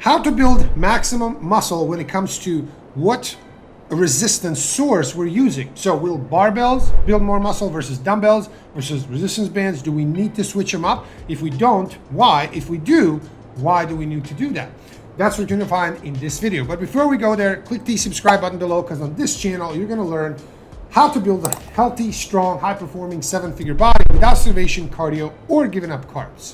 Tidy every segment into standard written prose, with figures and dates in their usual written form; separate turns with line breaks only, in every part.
how to build maximum muscle when it comes to what resistance source we're using. So will barbells build more muscle versus dumbbells versus resistance bands? Do we need to switch them up? If we don't, why? If we do, why do we need to do that? That's what you're gonna find in this video. But before we go there, click the subscribe button below, because on this channel, you're gonna learn how to build a healthy, strong, high-performing seven-figure body without starvation, cardio, or giving up carbs.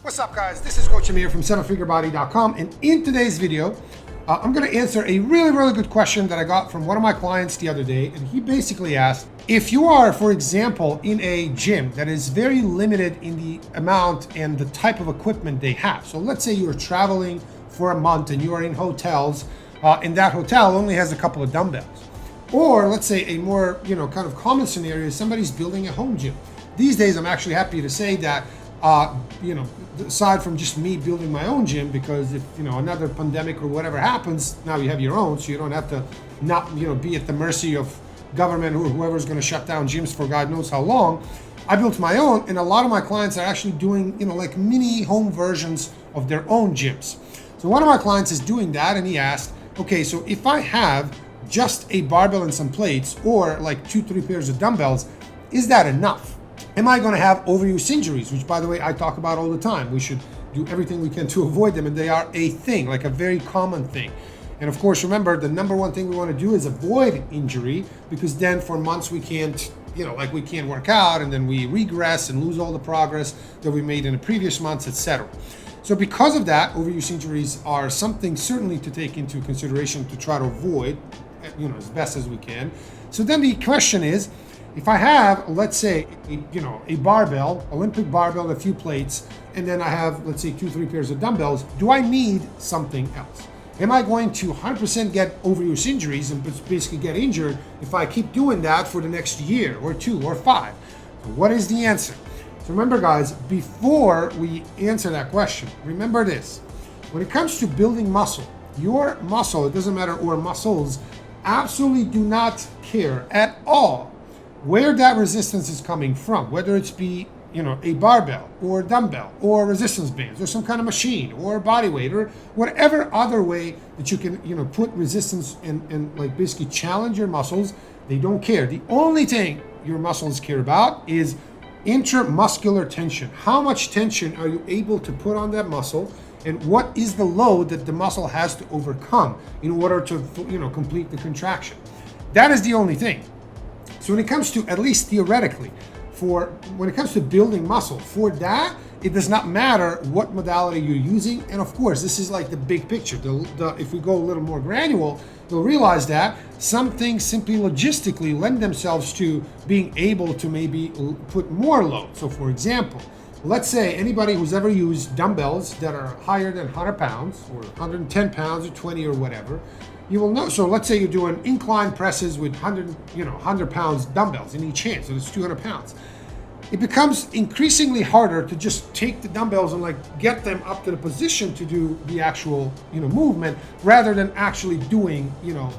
What's up, guys? This is Coach Amir from sevenfigurebody.com, and in today's video, I'm going to answer a really good question that I got from one of my clients the other day, and he basically asked, if you are, for example, in a gym that is very limited in the amount and the type of equipment they have. So let's say you're traveling for a month and you are in hotels, and that hotel only has a couple of dumbbells. Or let's say a more, kind of common scenario is somebody's building a home gym. These days, I'm actually happy to say that aside from just me building my own gym, because if another pandemic or whatever happens, now you have your own, so you don't have to be at the mercy of government or whoever's going to shut down gyms for God knows how long. I built my own, and a lot of my clients are actually doing like mini home versions of their own gyms. So one of my clients is doing that, and he asked, okay, so if I have just a barbell and some plates, or like 2-3 pairs of dumbbells, is that enough? Am I going to have overuse injuries, which, by the way, I talk about all the time? We should do everything we can to avoid them, and they are a thing, like a very common thing. And of course, remember, the number one thing we want to do is avoid injury, because then for months we can't, we can't work out, and then we regress and lose all the progress that we made in the previous months, etc. So because of that, overuse injuries are something certainly to take into consideration to try to avoid, as best as we can. So then the question is, if I have, let's say, a barbell, Olympic barbell, a few plates, and then I have, let's say, 2-3 pairs of dumbbells, do I need something else? Am I going to 100% get overuse injuries and basically get injured if I keep doing that for the next year or 2 or 5? So what is the answer? So remember, guys, before we answer that question, remember this. When it comes to building muscle, your muscle, it doesn't matter, or muscles, absolutely do not care at all where that resistance is coming from, whether it's be, a barbell or dumbbell or resistance bands or some kind of machine or body weight or whatever other way that you can, put resistance and like basically challenge your muscles. They don't care. The only thing your muscles care about is intramuscular tension. How much tension are you able to put on that muscle, and what is the load that the muscle has to overcome in order to, complete the contraction? That is the only thing. So when it comes to, at least theoretically, when it comes to building muscle, for that, it does not matter what modality you're using. And of course, this is like the big picture. If we go a little more granular, you'll realize that some things simply logistically lend themselves to being able to maybe put more load. So for example, let's say anybody who's ever used dumbbells that are higher than 100 pounds or 110 pounds or 20 or whatever, you will know. So let's say you're doing incline presses with 100 pounds dumbbells in each hand, so it's 200 pounds. It becomes increasingly harder to just take the dumbbells and get them up to the position to do the actual movement, rather than actually doing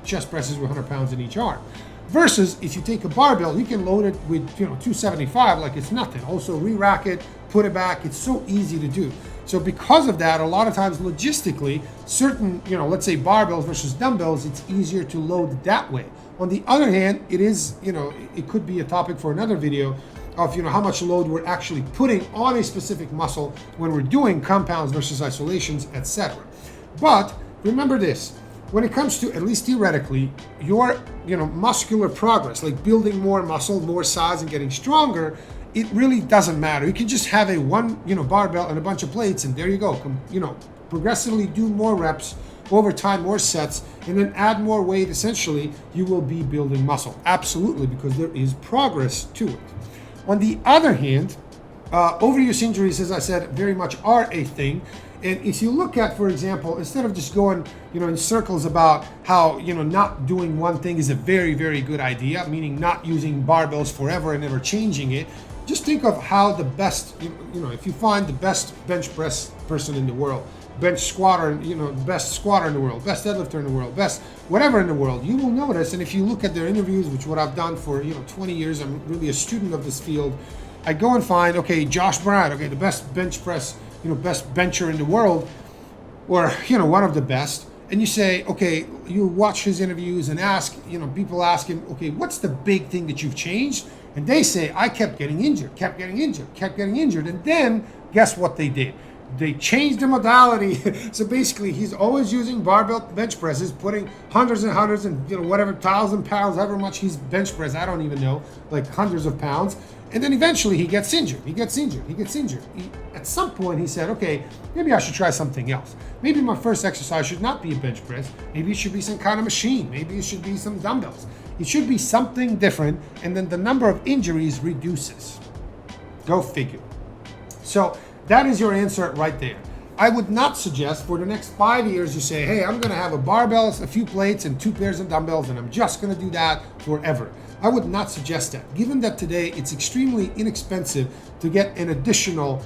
chest presses with 100 pounds in each arm. Versus if you take a barbell, you can load it with 275 like it's nothing. Also re-rack it, put it back. It's so easy to do. So because of that, a lot of times logistically, certain, let's say barbells versus dumbbells, it's easier to load that way. On the other hand, it is, it could be a topic for another video of, how much load we're actually putting on a specific muscle when we're doing compounds versus isolations, etc. But remember this, when it comes to, at least theoretically, your, muscular progress, like building more muscle, more size, and getting stronger, it really doesn't matter. You can just have a one, barbell and a bunch of plates, and there you go. Progressively do more reps over time, more sets, and then add more weight. Essentially, you will be building muscle. Absolutely, because there is progress to it. On the other hand, overuse injuries, as I said, very much are a thing. And if you look at, for example, instead of just going, in circles about how, not doing one thing is a very good idea, meaning not using barbells forever and never changing it, just think of how the best, if you find the best bench press person in the world, bench squatter, best squatter in the world, best deadlifter in the world, best whatever in the world, you will notice, and if you look at their interviews, which what I've done for 20 years, I'm really a student of this field. I go and find, okay, Josh Bryant, okay, the best bench press, best bencher in the world, or one of the best. And you say, okay, you watch his interviews and ask, people ask him, okay, what's the big thing that you've changed? And they say, I kept getting injured. And then guess what they did? They changed the modality. So basically, he's always using barbell bench presses, putting hundreds and hundreds and, whatever, 1,000 pounds, however much he's bench press, I don't even know, like hundreds of pounds. And then eventually he gets injured. At some point he said, okay, maybe I should try something else. Maybe my first exercise should not be a bench press. Maybe it should be some kind of machine. Maybe it should be some dumbbells. It should be something different, and then the number of injuries reduces. Go figure. So that is your answer right there. I would not suggest for the next 5 years you say, hey, I'm gonna have a barbell, a few plates, and 2 pairs of dumbbells, and I'm just gonna do that forever. I would not suggest that, given that today it's extremely inexpensive to get an additional,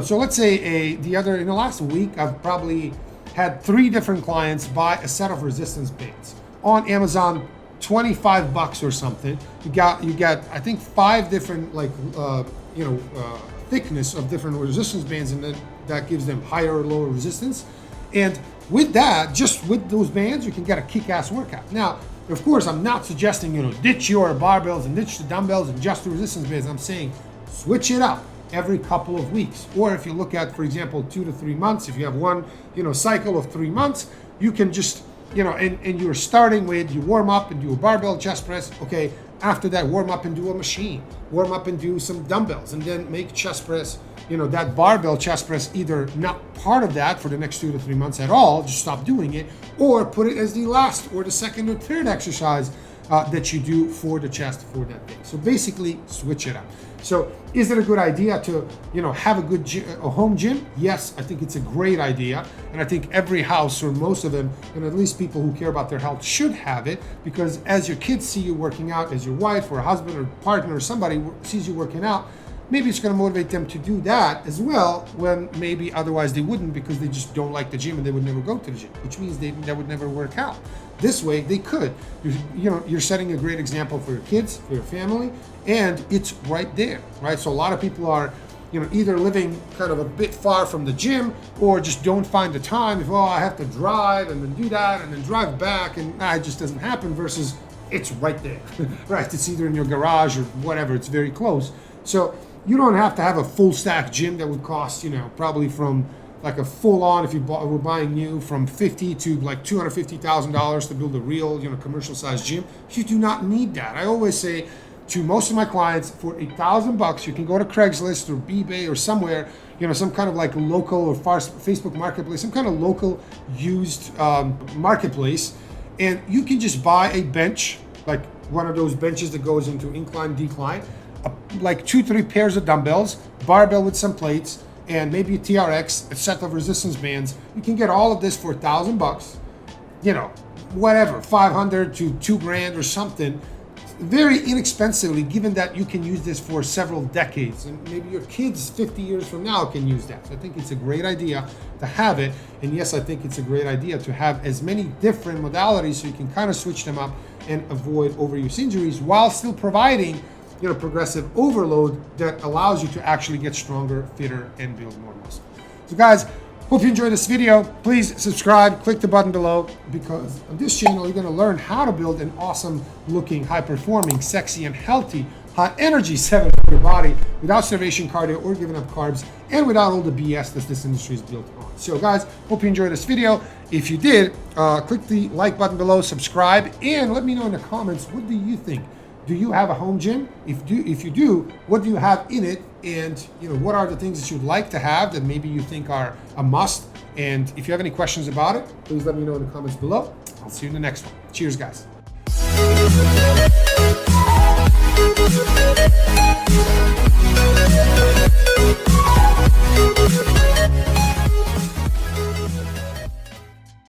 so let's say in the last week, I've probably had 3 different clients buy a set of resistance bands on Amazon, $25 or something. You got I think 5 different thickness of different resistance bands, and then that gives them higher or lower resistance. And with that, just with those bands, you can get a kick-ass workout. Now, of course, I'm not suggesting, ditch your barbells and ditch the dumbbells and just the resistance bands. I'm saying switch it up every couple of weeks. Or if you look at, for example, 2 to 3 months, if you have one, cycle of 3 months, you can just, and you're starting with, you warm up and do a barbell chest press. Okay, after that, warm up and do a machine. Warm up and do some dumbbells, and then make chest press, that barbell chest press either not part of that for the next 2 to 3 months at all, just stop doing it, or put it as the last or the second or third exercise that you do for the chest for that day. So basically, switch it up. So is it a good idea to, have a home gym? Yes, I think it's a great idea. And I think every house, or most of them, and at least people who care about their health, should have it, because as your kids see you working out, as your wife or husband or partner or somebody sees you working out, maybe it's going to motivate them to do that as well, when maybe otherwise they wouldn't, because they just don't like the gym and they would never go to the gym, which means they would never work out. This way they could. You're setting a great example for your kids, for your family, and it's right there, right? So a lot of people are, either living kind of a bit far from the gym, or just don't find the time. If, I have to drive and then do that and then drive back, and it just doesn't happen, versus it's right there, right? It's either in your garage or whatever, it's very close. So you don't have to have a full stack gym that would cost, probably from like a full on, if you were buying new, from $50,000 to like $250,000 to build a real, commercial sized gym. You do not need that. I always say to most of my clients, for $1,000, you can go to Craigslist or eBay or somewhere, some kind of like local or Facebook marketplace, some kind of local used marketplace, and you can just buy a bench, like one of those benches that goes into incline, decline, like 2-3 pairs of dumbbells, barbell with some plates, and maybe a TRX, a set of resistance bands. You can get all of this for $1,000, whatever, 500 to $2,000 or something, very inexpensively, given that you can use this for several decades, and maybe your kids 50 years from now can use that. So I think it's a great idea to have it. And yes, I think it's a great idea to have as many different modalities so you can kind of switch them up and avoid overuse injuries while still providing progressive overload that allows you to actually get stronger, fitter, and build more muscle. So guys, hope you enjoyed this video. Please subscribe, click the button below, because on this channel, you're gonna learn how to build an awesome looking, high performing, sexy, and healthy, high energy 7-figure body without starvation, cardio, or giving up carbs, and without all the BS that this industry is built on. So guys, hope you enjoyed this video. If you did, click the like button below, subscribe, and let me know in the comments, what do you think? Do you have a home gym? If you do, what do you have in it? And what are the things that you'd like to have that maybe you think are a must? And if you have any questions about it, please let me know in the comments below. I'll see you in the next one. Cheers, guys.